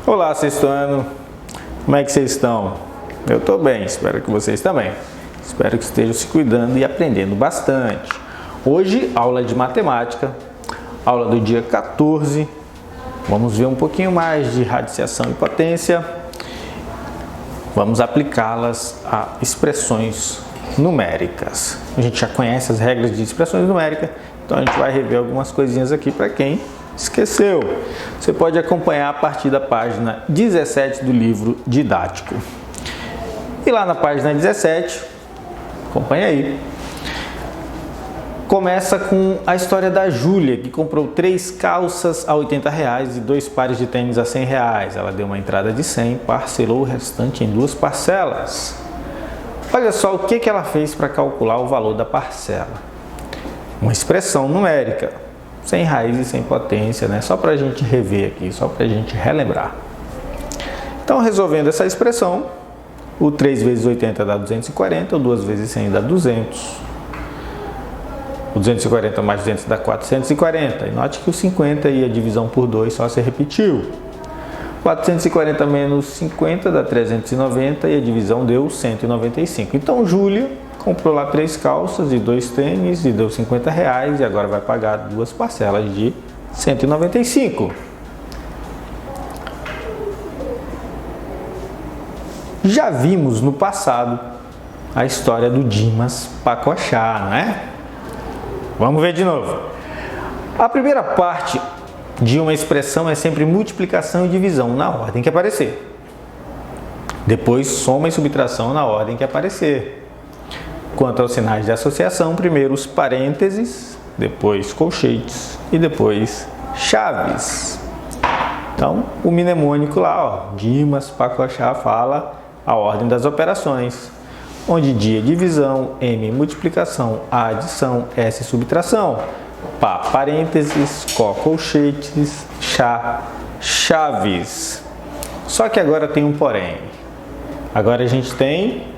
Olá, sexto ano, como é que vocês estão? Eu estou bem, espero que vocês também. Espero que estejam se cuidando e aprendendo bastante. Hoje, aula de matemática, aula do dia 14. Vamos ver um pouquinho mais de radiciação e potência. Vamos aplicá-las a expressões numéricas. A gente já conhece as regras de expressões numéricas, então a gente vai rever algumas coisinhas aqui para quem esqueceu. Você pode acompanhar a partir da página 17 do livro didático. E lá na página 17, acompanha aí, começa com a história da Júlia, que comprou 3 calças a R$80 e 2 pares de tênis a R$100. Ela deu uma entrada de 100, parcelou o restante em 2 parcelas. Olha só o que ela fez para calcular o valor da parcela. Uma expressão numérica, sem raiz e sem potência, né? Só para a gente rever aqui, só para a gente relembrar. Então, resolvendo essa expressão, o 3 vezes 80 dá 240, o 2 vezes 100 dá 200. O 240 mais 200 dá 440. E note que o 50 e a divisão por 2 só se repetiu. 440 menos 50 dá 390 e a divisão deu 195. Então, Júlia comprou lá 3 calças e 2 tênis e deu R$50 e agora vai pagar 2 parcelas de 195. Já vimos no passado a história do Dimas Pacochá, não é? Vamos ver de novo. A primeira parte de uma expressão é sempre multiplicação e divisão na ordem que aparecer. Depois, soma e subtração na ordem que aparecer. Quanto aos sinais de associação, primeiro os parênteses, depois colchetes e depois chaves. Então, o mnemônico lá, ó, Dimas Pacochá, fala a ordem das operações, onde D é divisão, M multiplicação, A adição, S subtração, Pá parênteses, Có colchetes, Chá chaves. Só que agora tem um porém. Agora a gente tem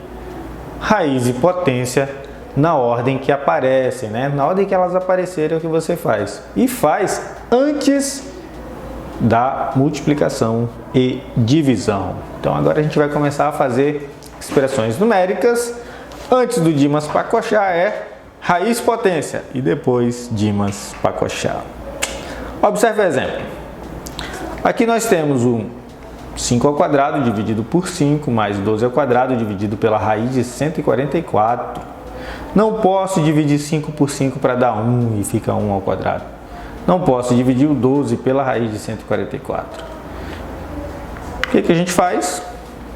raiz e potência na ordem que aparecem, né? Na ordem que elas aparecerem é o que você faz. E faz antes da multiplicação e divisão. Então agora a gente vai começar a fazer expressões numéricas. Antes do Dimas Pacochá é raiz potência e depois Dimas Pacochá. Observe o exemplo. Aqui nós temos um 5 ao quadrado dividido por 5, mais 12 ao quadrado dividido pela raiz de 144. Não posso dividir 5 por 5 para dar 1 e fica 1 ao quadrado. Não posso dividir o 12 pela raiz de 144. O que a gente faz?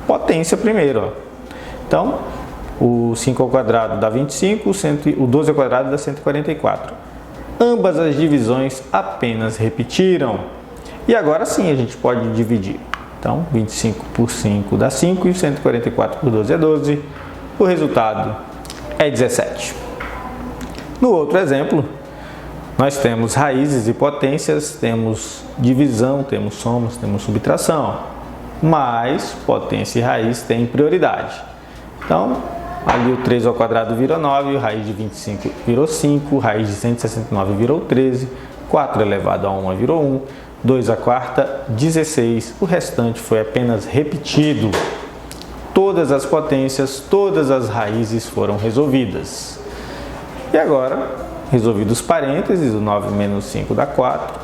Potência primeiro. Ó. Então, o 5 ao quadrado dá 25, o 12 ao quadrado dá 144. Ambas as divisões apenas repetiram. E agora sim a gente pode dividir. Então, 25 por 5 dá 5 e 144 por 12 é 12. O resultado é 17. No outro exemplo, nós temos raízes e potências, temos divisão, temos somas, temos subtração. Mas potência e raiz têm prioridade. Então, ali o 3 ao quadrado virou 9, raiz de 25 virou 5, raiz de 169 virou 13, 4 elevado a 1 virou 1. 2 à quarta, 16. O restante foi apenas repetido. Todas as potências, todas as raízes foram resolvidas. E agora, resolvidos os parênteses, o 9 menos 5 dá 4.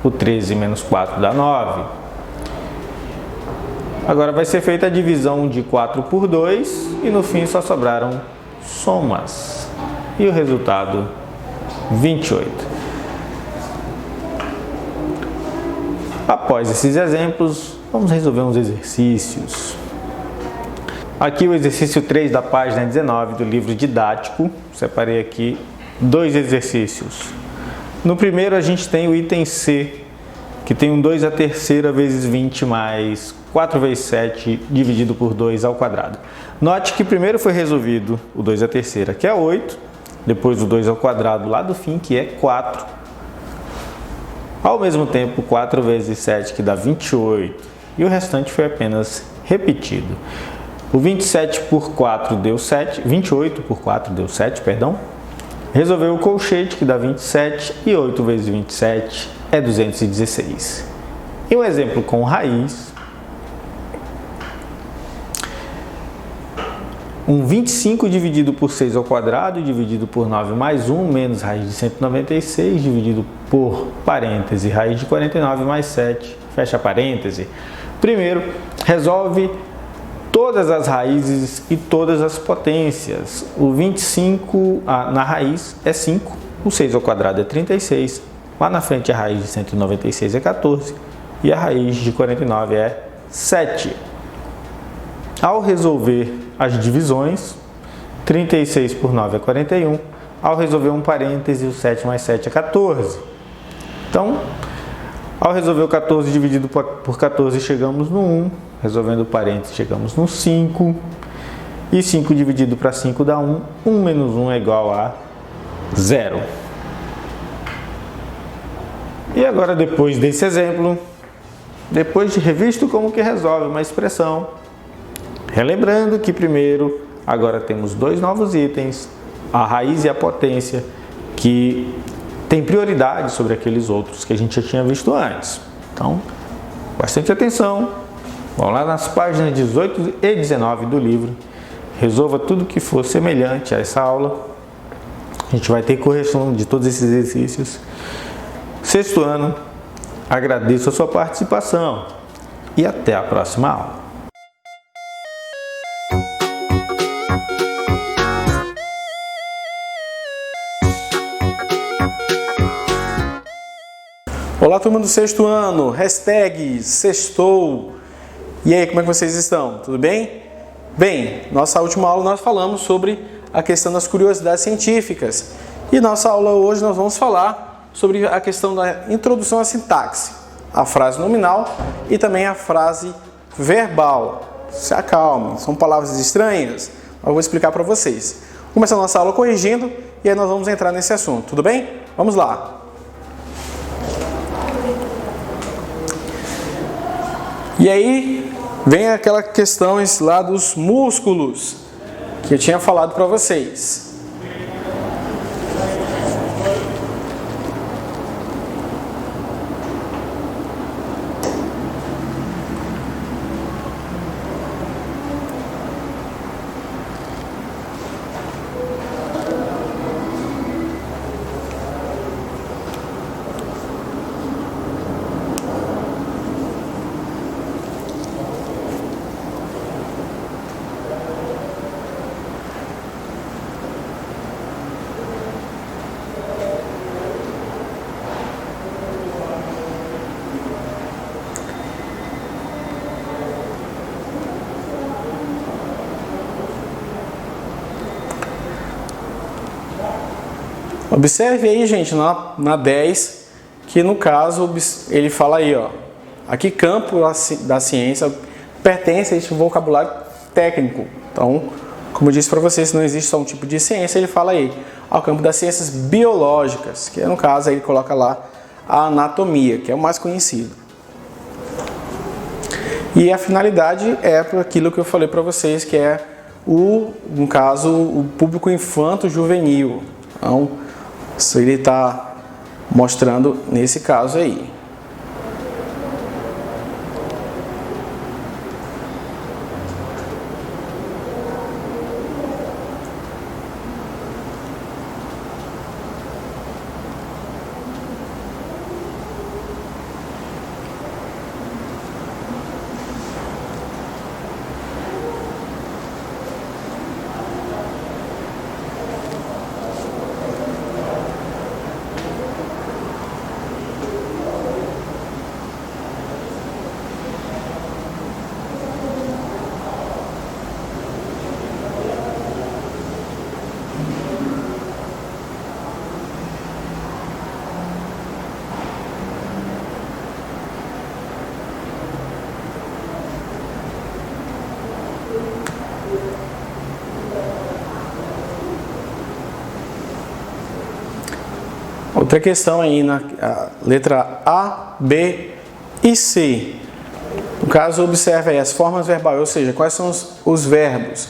O 13 menos 4 dá 9. Agora vai ser feita a divisão de 4 por 2 e no fim só sobraram somas. E o resultado, 28. Após esses exemplos, vamos resolver uns exercícios. Aqui o exercício 3 da página 19 do livro didático. Separei aqui 2 exercícios. No primeiro a gente tem o item C, que tem um 2 à terceira vezes 20 mais 4 vezes 7 dividido por 2 ao quadrado. Note que primeiro foi resolvido o 2 à terceira, que é 8, depois o 2 ao quadrado lá do fim, que é 4. Ao mesmo tempo, 4 vezes 7, que dá 28, e o restante foi apenas repetido. O 27 por 4 deu 7, 28 por 4 deu 7, perdão. Resolveu o colchete, que dá 27, e 8 vezes 27 é 216. E um exemplo com raiz. Um 25 dividido por 6 ao quadrado, dividido por 9 mais 1, menos raiz de 196, dividido por parêntese, raiz de 49 mais 7, fecha parêntese. Primeiro, resolve todas as raízes e todas as potências. O 25 na raiz é 5, o 6 ao quadrado é 36, lá na frente a raiz de 196 é 14 e a raiz de 49 é 7. Ao resolver as divisões, 36 por 9 é 41, ao resolver um parêntese, o 7 mais 7 é 14. Então, ao resolver o 14 dividido por 14, chegamos no 1. Resolvendo o parênteses, chegamos no 5. E 5 dividido para 5 dá 1. 1 menos 1 é igual a 0. E agora, depois desse exemplo, depois de revisto como que resolve uma expressão, relembrando que primeiro, agora temos dois novos itens, a raiz e a potência, que tem prioridade sobre aqueles outros que a gente já tinha visto antes. Então, bastante atenção. Vamos lá nas páginas 18 e 19 do livro. Resolva tudo que for semelhante a essa aula. A gente vai ter correção de todos esses exercícios. Sexto ano, agradeço a sua participação e até a próxima aula. Olá, turma do sexto ano, hashtag sextou. E aí, como é que vocês estão? Tudo bem? Bem, nossa última aula nós falamos sobre a questão das curiosidades científicas. E nossa aula hoje nós vamos falar sobre a questão da introdução à sintaxe, a frase nominal e também a frase verbal. Se acalmem, são palavras estranhas, mas eu vou explicar para vocês. Começando a nossa aula corrigindo e aí nós vamos entrar nesse assunto, tudo bem? Vamos lá! E aí vem aquela questão lá dos músculos que eu tinha falado para vocês. Observe aí, gente, na 10, que no caso ele fala aí, ó, a que campo da ciência pertence a este vocabulário técnico. Então, como eu disse para vocês, não existe só um tipo de ciência, ele fala aí ao campo das ciências biológicas, que no caso aí ele coloca lá a anatomia, que é o mais conhecido. E a finalidade é para aquilo que eu falei para vocês, que é no caso, o público infanto-juvenil. Então, isso ele está mostrando nesse caso aí. Outra questão aí na letra A, B e C. No caso, observe aí as formas verbais, ou seja, quais são os verbos.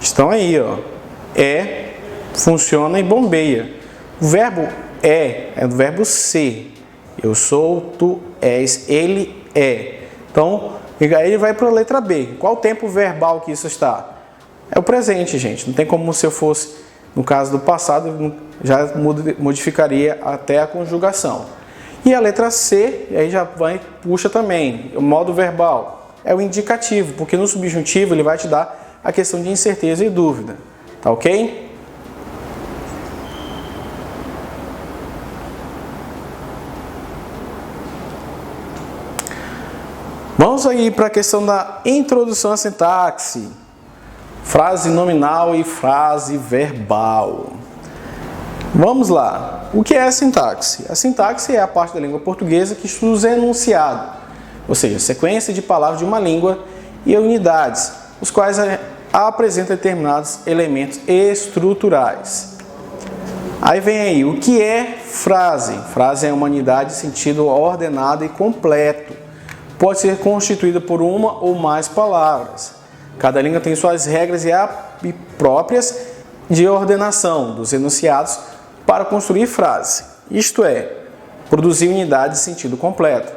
Estão aí, ó. É, funciona e bombeia. O verbo é do verbo ser. Eu sou, tu és, ele é. Então, aí ele vai para a letra B. Qual o tempo verbal que isso está? É o presente, gente. Não tem como se eu fosse, no caso do passado, já modificaria até a conjugação. E a letra C, aí já puxa também. O modo verbal é o indicativo, porque no subjuntivo ele vai te dar a questão de incerteza e dúvida. Tá ok? Vamos aí para a questão da introdução à sintaxe. Frase nominal e frase verbal. Vamos lá. O que é a sintaxe? A sintaxe é a parte da língua portuguesa que estuda os enunciados, ou seja, sequência de palavras de uma língua e unidades, os quais apresentam determinados elementos estruturais. Aí vem aí, o que é frase? Frase é uma unidade de sentido ordenado e completo. Pode ser constituída por uma ou mais palavras. Cada língua tem suas regras e próprias de ordenação dos enunciados para construir frase. Isto é, produzir unidade de sentido completo.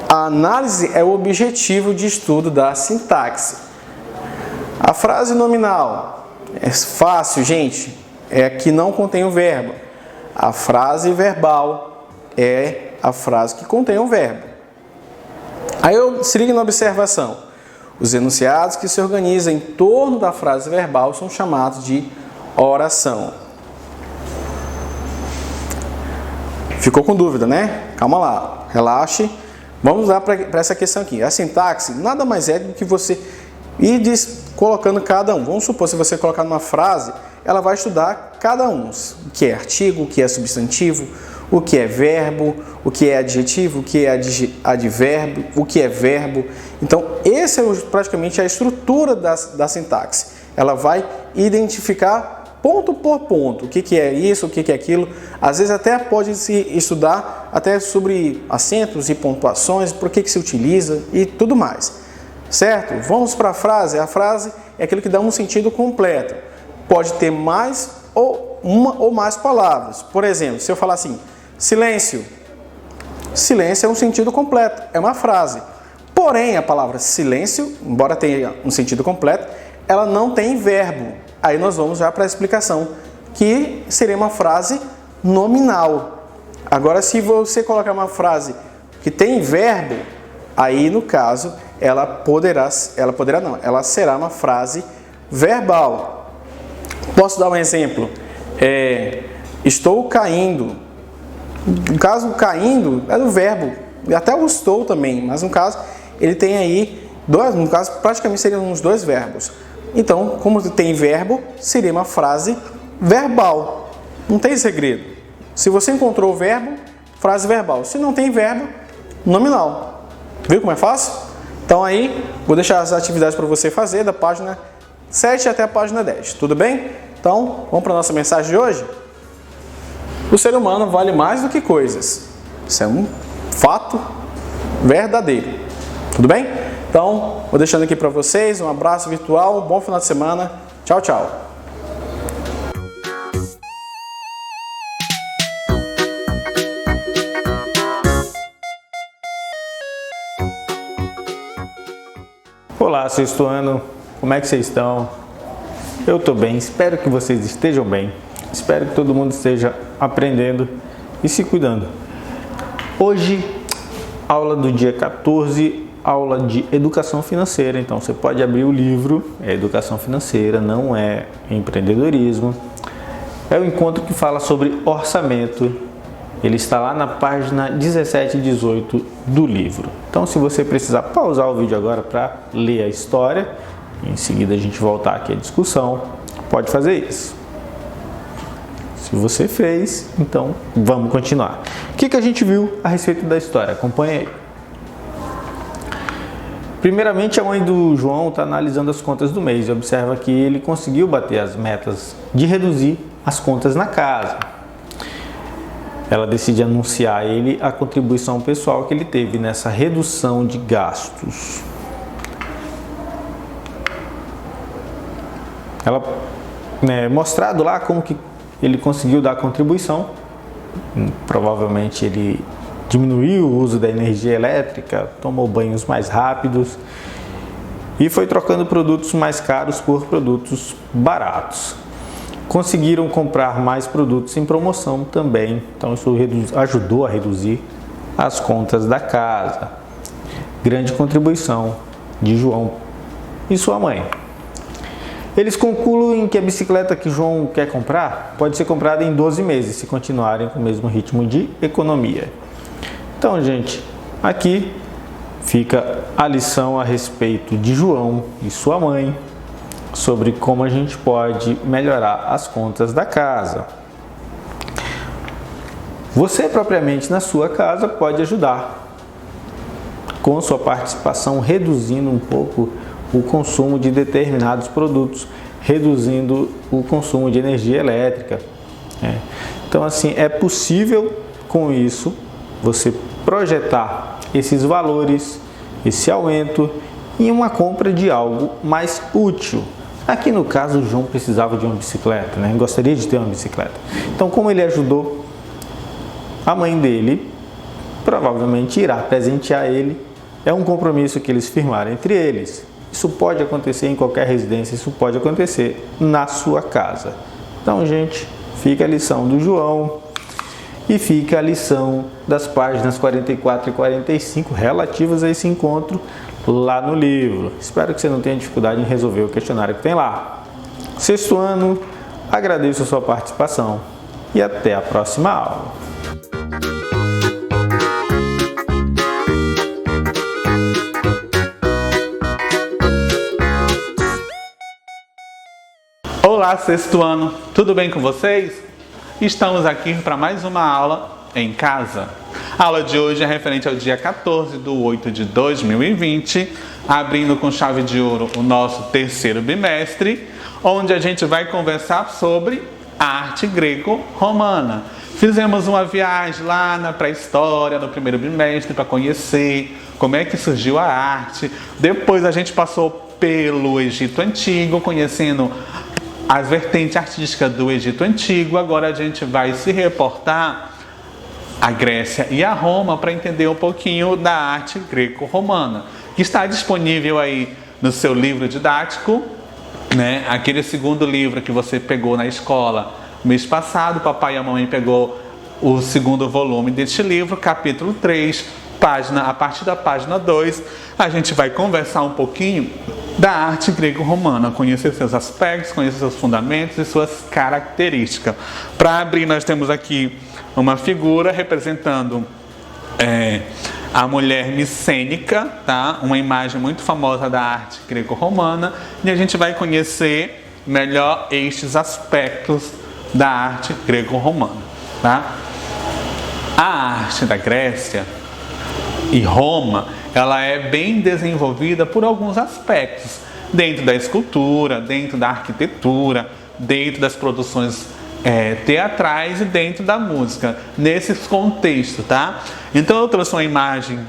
A análise é o objetivo de estudo da sintaxe. A frase nominal é fácil, gente. É a que não contém o verbo. A frase verbal é a frase que contém o verbo. Aí se liga na observação. Os enunciados que se organizam em torno da frase verbal são chamados de oração. Ficou com dúvida, né? Calma lá, relaxe. Vamos lá para essa questão aqui. A sintaxe nada mais é do que você ir colocando cada um. Vamos supor, se você colocar numa frase, ela vai estudar cada um. O que é artigo, o que é substantivo, o que é verbo, o que é adjetivo, o que é advérbio, o que é verbo. Então, essa é praticamente a estrutura da sintaxe. Ela vai identificar ponto por ponto o que é isso, o que é aquilo. Às vezes até pode se estudar até sobre acentos e pontuações, por que se utiliza e tudo mais. Certo? Vamos para a frase. A frase é aquilo que dá um sentido completo. Pode ter mais ou uma ou mais palavras. Por exemplo, se eu falar assim, silêncio. Silêncio é um sentido completo, é uma frase. Porém, a palavra silêncio, embora tenha um sentido completo, ela não tem verbo. Aí nós vamos já para a explicação, que seria uma frase nominal. Agora, se você colocar uma frase que tem verbo, aí no caso, ela será uma frase verbal. Posso dar um exemplo? Estou caindo. No caso, caindo é do verbo, até o estou também, mas no caso, ele tem aí no caso, praticamente seriam uns dois verbos. Então, como tem verbo, seria uma frase verbal. Não tem segredo. Se você encontrou o verbo, frase verbal. Se não tem verbo, nominal. Viu como é fácil? Então aí, vou deixar as atividades para você fazer da página 7 até a página 10. Tudo bem? Então, vamos para a nossa mensagem de hoje? O ser humano vale mais do que coisas. Isso é um fato verdadeiro. Tudo bem? Então, vou deixando aqui para vocês um abraço virtual, um bom final de semana. Tchau, tchau. Olá, sexto ano. Como é que vocês estão? Eu estou bem, espero que vocês estejam bem. Espero que todo mundo esteja aprendendo e se cuidando. Hoje, aula do dia 14, aula de educação financeira. Então, você pode abrir o livro, é educação financeira, não é empreendedorismo. É o encontro que fala sobre orçamento. Ele está lá na página 17 e 18 do livro. Então, se você precisar pausar o vídeo agora para ler a história, em seguida a gente voltar aqui à discussão, pode fazer isso. Se você fez, então vamos continuar. O que a gente viu a respeito da história? Acompanhe aí. Primeiramente, a mãe do João está analisando as contas do mês e observa que ele conseguiu bater as metas de reduzir as contas na casa. ela decide anunciar a ele a contribuição pessoal que ele teve nessa redução de gastos. Ela, mostrado lá como que ele conseguiu dar a contribuição, provavelmente ele diminuiu o uso da energia elétrica, tomou banhos mais rápidos e foi trocando produtos mais caros por produtos baratos. Conseguiram comprar mais produtos em promoção também, então isso ajudou a reduzir as contas da casa. Grande contribuição de João e sua mãe. Eles concluem que a bicicleta que João quer comprar pode ser comprada em 12 meses, se continuarem com o mesmo ritmo de economia. Então, gente, aqui fica a lição a respeito de João e sua mãe, sobre como a gente pode melhorar as contas da casa. Você, propriamente, na sua casa, pode ajudar com sua participação, reduzindo um pouco o consumo de determinados produtos, reduzindo o consumo de energia elétrica. Então, assim, é possível com isso você projetar esses valores, esse aumento em uma compra de algo mais útil. Aqui no caso, o João precisava de uma bicicleta, gostaria de ter uma bicicleta. Então, como ele ajudou, a mãe dele provavelmente irá presentear ele. É um compromisso que eles firmaram entre eles. Isso pode acontecer em qualquer residência, isso pode acontecer na sua casa. Então, gente, fica a lição do João e fica a lição das páginas 44 e 45 relativas a esse encontro lá no livro. Espero que você não tenha dificuldade em resolver o questionário que tem lá. Sexto ano, agradeço a sua participação e até a próxima aula. Olá, sexto ano, tudo bem com vocês? Estamos aqui para mais uma aula em casa. A aula de hoje é referente ao dia 14/8/2020, abrindo com chave de ouro o nosso terceiro bimestre, onde a gente vai conversar sobre a arte greco-romana. Fizemos uma viagem lá na pré-história, no primeiro bimestre, para conhecer como é que surgiu a arte. Depois a gente passou pelo Egito Antigo, conhecendo as vertentes artísticas do Egito Antigo. Agora a gente vai se reportar à Grécia e a Roma para entender um pouquinho da arte greco-romana, que está disponível aí no seu livro didático, aquele segundo livro que você pegou na escola mês passado. O papai e a mamãe pegou o segundo volume deste livro, capítulo 3, a partir da página 2, a gente vai conversar um pouquinho da arte greco-romana, conhecer seus aspectos, conhecer seus fundamentos e suas características. Para abrir, nós temos aqui uma figura representando a mulher micênica, tá? Uma imagem muito famosa da arte greco-romana, e a gente vai conhecer melhor estes aspectos da arte greco-romana, tá? A arte da Grécia e Roma, ela é bem desenvolvida por alguns aspectos, dentro da escultura, dentro da arquitetura, dentro das produções teatrais e dentro da música, nesses contextos, tá? Então eu trouxe uma imagem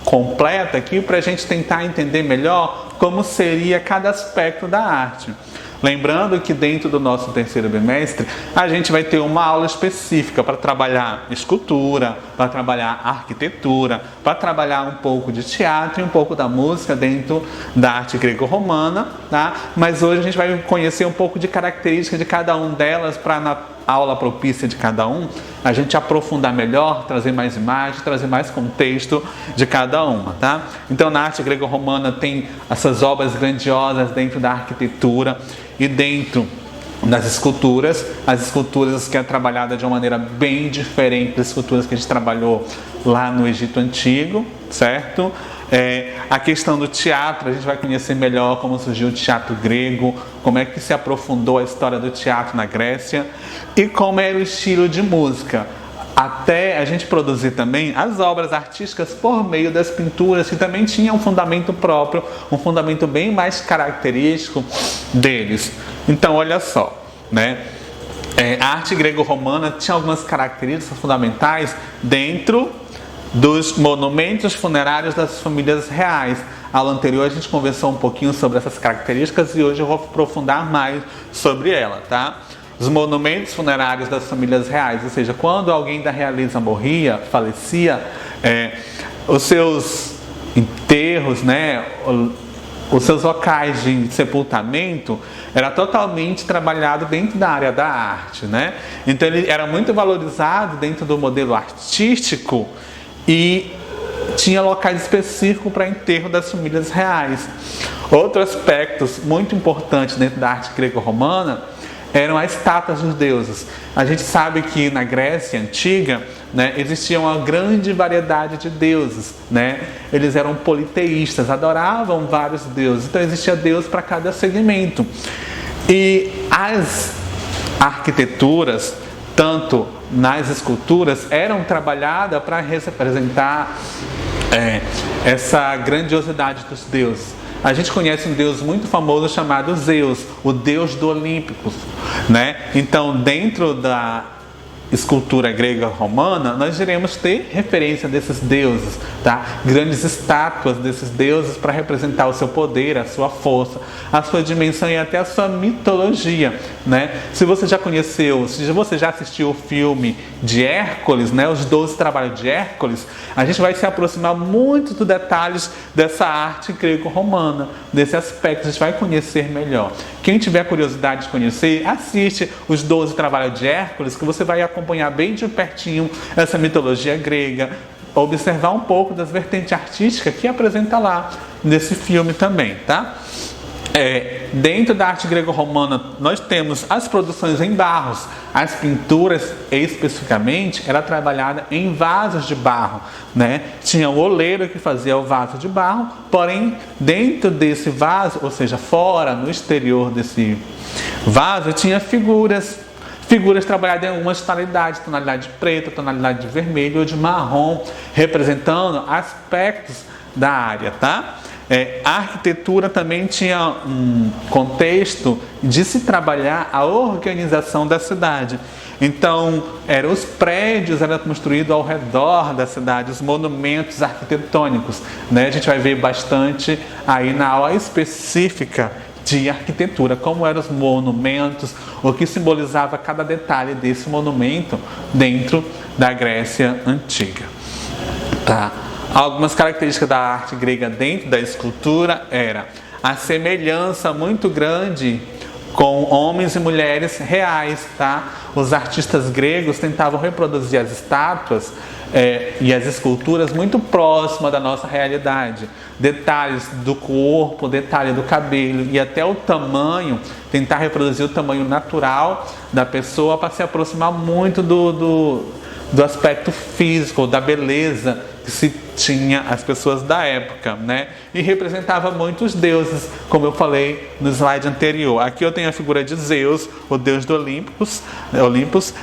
completa aqui para a gente tentar entender melhor como seria cada aspecto da arte. Lembrando que dentro do nosso terceiro bimestre, a gente vai ter uma aula específica para trabalhar escultura, para trabalhar arquitetura, para trabalhar um pouco de teatro e um pouco da música dentro da arte greco-romana, tá? Mas hoje a gente vai conhecer um pouco de características de cada uma delas, para na aula propícia de cada um, a gente aprofundar melhor, trazer mais imagens, trazer mais contexto de cada uma, tá? Então, na arte greco-romana tem essas obras grandiosas dentro da arquitetura e dentro das esculturas, as esculturas que é trabalhada de uma maneira bem diferente das esculturas que a gente trabalhou lá no Egito Antigo, certo? A questão do teatro, a gente vai conhecer melhor como surgiu o teatro grego, como é que se aprofundou a história do teatro na Grécia e como era o estilo de música, até a gente produzir também as obras artísticas por meio das pinturas, que também tinham um fundamento próprio, um fundamento bem mais característico deles. Então, olha só, a arte grego-romana tinha algumas características fundamentais dentro dos monumentos funerários das famílias reais. A aula anterior a gente conversou um pouquinho sobre essas características e hoje eu vou aprofundar mais sobre ela, tá? Os monumentos funerários das famílias reais, ou seja, quando alguém da realeza morria, falecia, os seus enterros, né, os seus locais de sepultamento era totalmente trabalhado dentro da área da arte, né? Então ele era muito valorizado dentro do modelo artístico e tinha locais específicos para enterro das famílias reais. Outro aspecto muito importante dentro da arte greco-romana eram as estátuas dos deuses. A gente sabe que na Grécia Antiga, né, existia uma grande variedade de deuses, né? Eles eram politeístas, adoravam vários deuses, então existia Deus para cada segmento. E as arquiteturas, tanto nas esculturas, eram trabalhadas para representar essa grandiosidade dos deuses. A gente conhece um deus muito famoso chamado Zeus, o deus do Olímpicos, né? Então, dentro da escultura grega romana, nós iremos ter referência desses deuses, tá? Grandes estátuas desses deuses para representar o seu poder, a sua força, a sua dimensão e até a sua mitologia, né? Se você já conheceu, se você já assistiu o filme de Hércules, né? Os 12 trabalhos de Hércules, a gente vai se aproximar muito dos detalhes dessa arte greco-romana, desse aspecto, a gente vai conhecer melhor. Quem tiver curiosidade de conhecer, assiste os 12 trabalhos de Hércules, que você vai acompanhar bem de pertinho essa mitologia grega, observar um pouco das vertentes artísticas que apresenta lá nesse filme também, tá? Dentro da arte grego-romana nós temos as produções em barros. As pinturas especificamente era trabalhada em vasos de barro, né? Tinha o oleiro que fazia o vaso de barro, porém dentro desse vaso, ou seja, fora, no exterior desse vaso, tinha figuras trabalhadas em algumas tonalidades, tonalidade de preto, tonalidade de vermelho ou de marrom, representando aspectos da área, tá? A arquitetura também tinha um contexto de se trabalhar a organização da cidade. Então, os prédios eram construídos ao redor da cidade, os monumentos arquitetônicos, né? A gente vai ver bastante aí na aula específica de arquitetura, como eram os monumentos, o que simbolizava cada detalhe desse monumento dentro da Grécia Antiga. Tá? Algumas características da arte grega dentro da escultura era a semelhança muito grande com homens e mulheres reais, tá? Os artistas gregos tentavam reproduzir as estátuas e as esculturas muito próximas da nossa realidade. Detalhes do corpo, detalhe do cabelo e até o tamanho, tentar reproduzir o tamanho natural da pessoa para se aproximar muito do aspecto físico, da beleza que se tinha as pessoas da época, né? E representava muitos deuses, como eu falei no slide anterior. Aqui eu tenho a figura de Zeus, o deus do Olympus,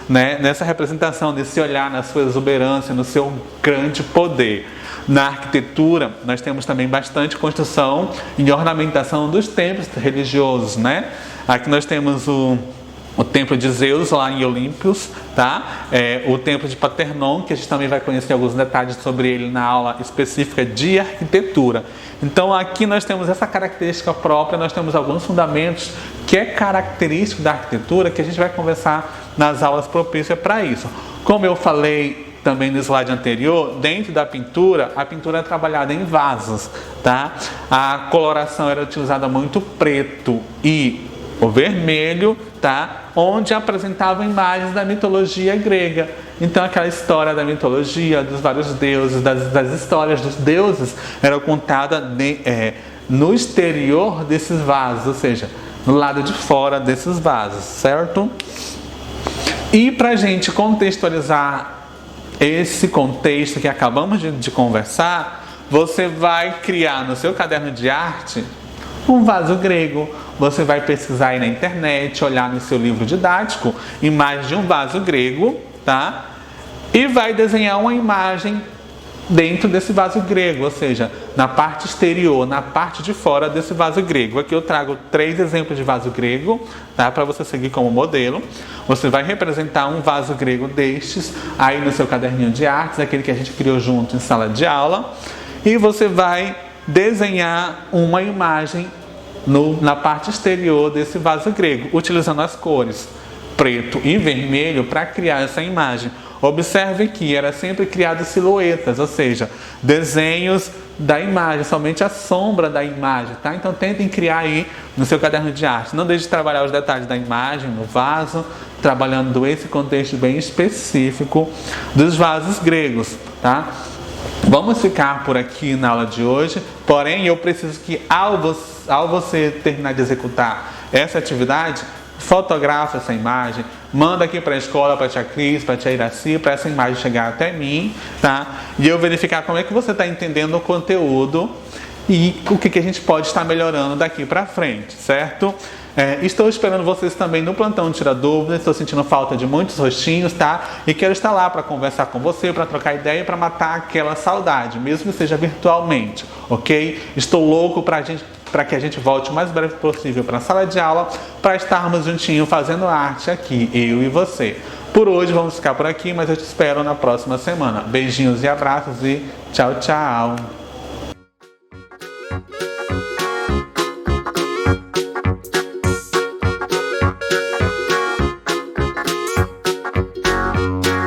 né? Nessa representação, desse olhar na sua exuberância, no seu grande poder. Na arquitetura, nós temos também bastante construção e ornamentação dos templos religiosos, né? Aqui nós temos o templo de Zeus lá em Olímpicos, tá? O templo de Paternon, que a gente também vai conhecer alguns detalhes sobre ele na aula específica de arquitetura. Então aqui nós temos essa característica própria, nós temos alguns fundamentos que é característico da arquitetura que a gente vai conversar nas aulas propícias para isso. Como eu falei também no slide anterior, dentro da pintura, a pintura é trabalhada em vasos, tá? A coloração era utilizada muito preto e o vermelho, tá? Onde apresentavam imagens da mitologia grega. Então aquela história da mitologia, dos vários deuses, das histórias dos deuses, era contada no exterior desses vasos, ou seja, no lado de fora desses vasos, certo? E para a gente contextualizar esse contexto que acabamos de conversar, você vai criar no seu caderno de arte um vaso grego. Você vai pesquisar aí na internet, olhar no seu livro didático, imagem de um vaso grego, tá? E vai desenhar uma imagem dentro desse vaso grego, ou seja, na parte exterior, na parte de fora desse vaso grego. Aqui eu trago 3 exemplos de vaso grego, tá? Para você seguir como modelo. Você vai representar um vaso grego destes aí no seu caderninho de artes, aquele que a gente criou junto em sala de aula, e você vai desenhar uma imagem na parte exterior desse vaso grego, utilizando as cores preto e vermelho para criar essa imagem. Observe que era sempre criado silhuetas, ou seja, desenhos da imagem, somente a sombra da imagem, tá? Então tentem criar aí no seu caderno de arte. Não deixe de trabalhar os detalhes da imagem no vaso, trabalhando esse contexto bem específico dos vasos gregos, tá? Vamos ficar por aqui na aula de hoje, porém eu preciso que ao você terminar de executar essa atividade, fotografa essa imagem, manda aqui para a escola, para a tia Cris, para a tia Iraci, para essa imagem chegar até mim, tá? E eu verificar como é que você está entendendo o conteúdo e o que a gente pode estar melhorando daqui para frente, certo? Estou esperando vocês também no plantão Tira Dúvidas. Estou sentindo falta de muitos rostinhos, tá? E quero estar lá para conversar com você, para trocar ideia e para matar aquela saudade, mesmo que seja virtualmente, ok? Estou louco para que a gente volte o mais breve possível para a sala de aula, para estarmos juntinhos fazendo arte aqui, eu e você. Por hoje vamos ficar por aqui, mas eu te espero na próxima semana. Beijinhos e abraços e tchau, tchau!